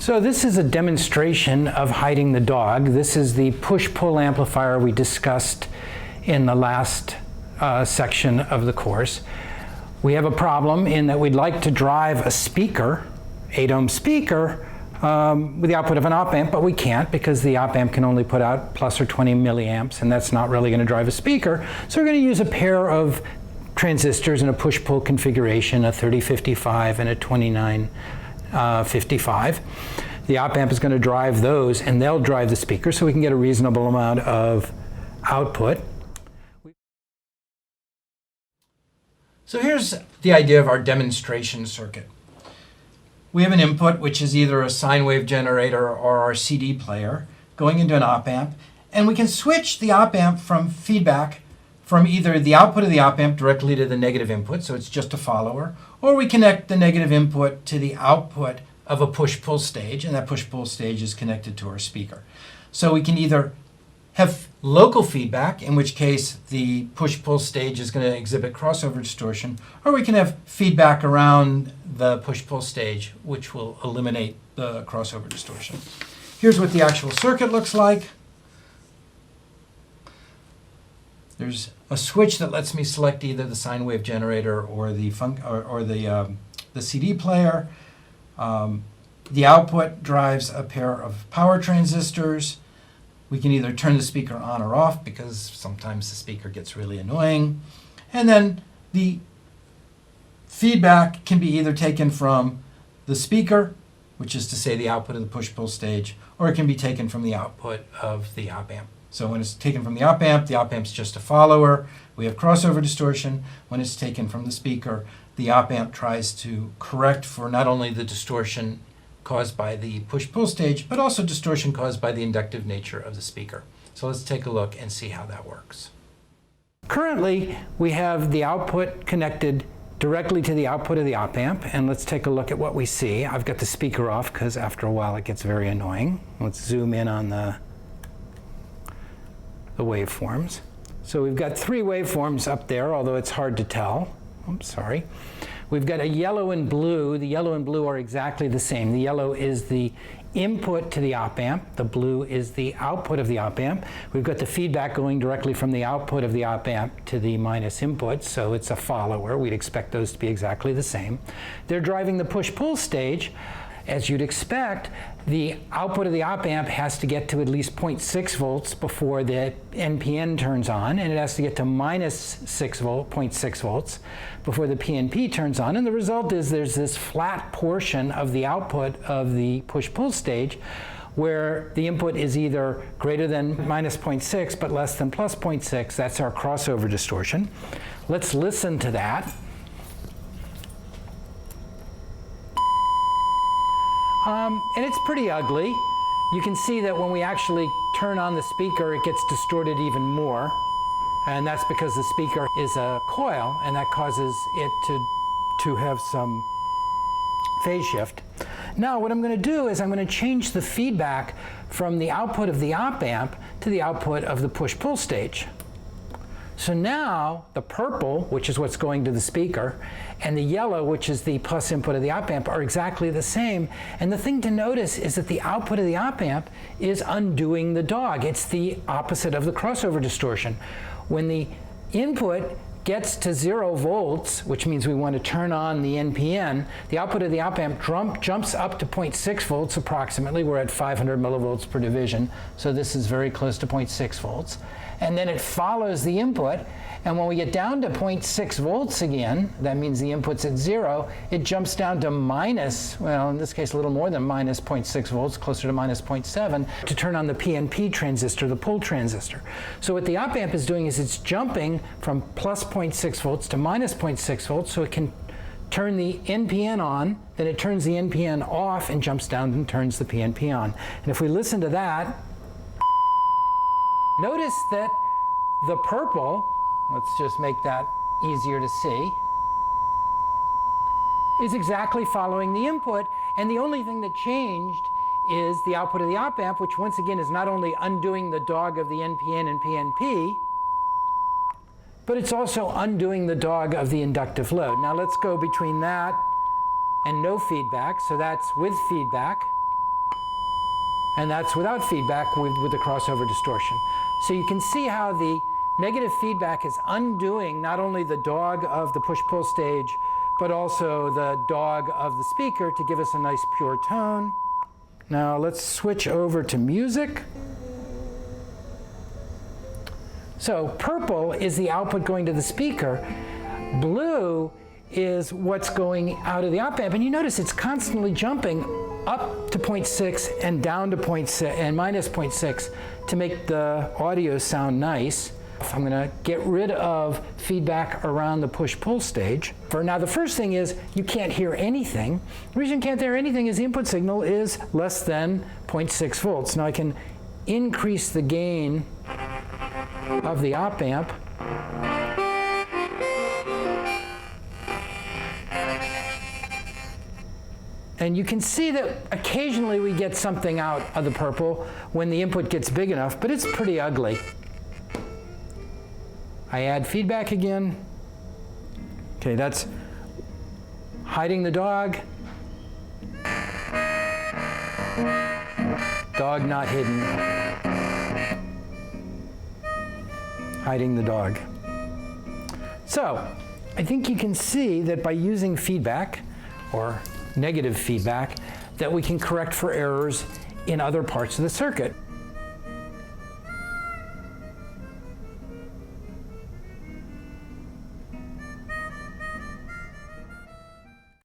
So this is a demonstration of hiding the dog. This is the push-pull amplifier we discussed in the last section of the course. We have a problem in that we'd like to drive a speaker, 8-ohm speaker, with the output of an op-amp, but we can't because the op-amp can only put out plus or 20 milliamps, and that's not really going to drive a speaker. So we're going to use a pair of transistors in a push-pull configuration, a 3055 and a 2955. The op-amp is going to drive those, and they'll drive the speaker, so we can get a reasonable amount of output. So here's the idea of our demonstration circuit. We have an input, which is either a sine wave generator or our CD player, going into an op-amp, and we can switch the op-amp from feedback from either the output of the op-amp directly to the negative input, so it's just a follower, or we connect the negative input to the output of a push-pull stage, and that push-pull stage is connected to our speaker. So we can either have local feedback, in which case the push-pull stage is going to exhibit crossover distortion, or we can have feedback around the push-pull stage, which will eliminate the crossover distortion. Here's what the actual circuit looks like. There's a switch that lets me select either the sine wave generator or the CD player. The output drives a pair of power transistors. We can either turn the speaker on or off because sometimes the speaker gets really annoying. And then the feedback can be either taken from the speaker, which is to say the output of the push-pull stage, or it can be taken from the output of the op-amp. So when it's taken from the op-amp's just a follower. We have crossover distortion. When it's taken from the speaker, the op-amp tries to correct for not only the distortion caused by the push-pull stage, but also distortion caused by the inductive nature of the speaker. So let's take a look and see how that works. Currently, we have the output connected directly to the output of the op-amp, and let's take a look at what we see. I've got the speaker off because after a while it gets very annoying. Let's zoom in on the waveforms. So we've got three waveforms up there, although it's hard to tell. I'm sorry. We've got a yellow and blue. The yellow and blue are exactly the same. The yellow is the input to the op-amp. The blue is the output of the op-amp. We've got the feedback going directly from the output of the op-amp to the minus input, so it's a follower. We'd expect those to be exactly the same. They're driving the push-pull stage. As you'd expect, the output of the op-amp has to get to at least 0.6 volts before the NPN turns on, and it has to get to minus 0.6 volts before the PNP turns on. And the result is there's this flat portion of the output of the push-pull stage where the input is either greater than minus 0.6 but less than plus 0.6. That's our crossover distortion. Let's listen to that. And it's pretty ugly. You can see that when we actually turn on the speaker, it gets distorted even more. And that's because the speaker is a coil, and that causes it to have some phase shift. Now, what I'm going to do is I'm going to change the feedback from the output of the op-amp to the output of the push-pull stage. So now the purple, which is what's going to the speaker, and the yellow, which is the plus input of the op-amp, are exactly the same. And the thing to notice is that the output of the op-amp is undoing the dog. It's the opposite of the crossover distortion. When the input gets to 0 volts, which means we want to turn on the NPN, the output of the op-amp jumps up to 0.6 volts approximately. We're at 500 millivolts per division, so this is very close to 0.6 volts. And then it follows the input, and when we get down to 0.6 volts again, that means the input's at 0, it jumps down to minus, well, in this case a little more than minus 0.6 volts, closer to minus 0.7, to turn on the PNP transistor, the pull transistor. So what the op-amp is doing is it's jumping from plus 0.6 volts to minus 0.6 volts, so it can turn the NPN on, then it turns the NPN off and jumps down and turns the PNP on. And if we listen to that, notice that the purple, let's just make that easier to see, is exactly following the input, and the only thing that changed is the output of the op-amp, which once again is not only undoing the dog of the NPN and PNP, but it's also undoing the dog of the inductive load. Now let's go between that and no feedback, so that's with feedback. And that's without feedback with the crossover distortion. So you can see how the negative feedback is undoing not only the dog of the push-pull stage, but also the dog of the speaker to give us a nice pure tone. Now let's switch over to music. So purple is the output going to the speaker. Blue is what's going out of the op amp. And you notice it's constantly jumping up to 0.6 and down to 0.6 and minus 0.6 to make the audio sound nice. I'm going to get rid of feedback around the push-pull stage. Now the first thing is you can't hear anything. The reason you can't hear anything is the input signal is less than 0.6 volts. Now I can increase the gain of the op amp. And you can see that occasionally we get something out of the purple when the input gets big enough, but it's pretty ugly. I add feedback again. Okay, that's hiding the dog. Dog not hidden. Hiding the dog. So, I think you can see that by using feedback, or negative feedback, that we can correct for errors in other parts of the circuit.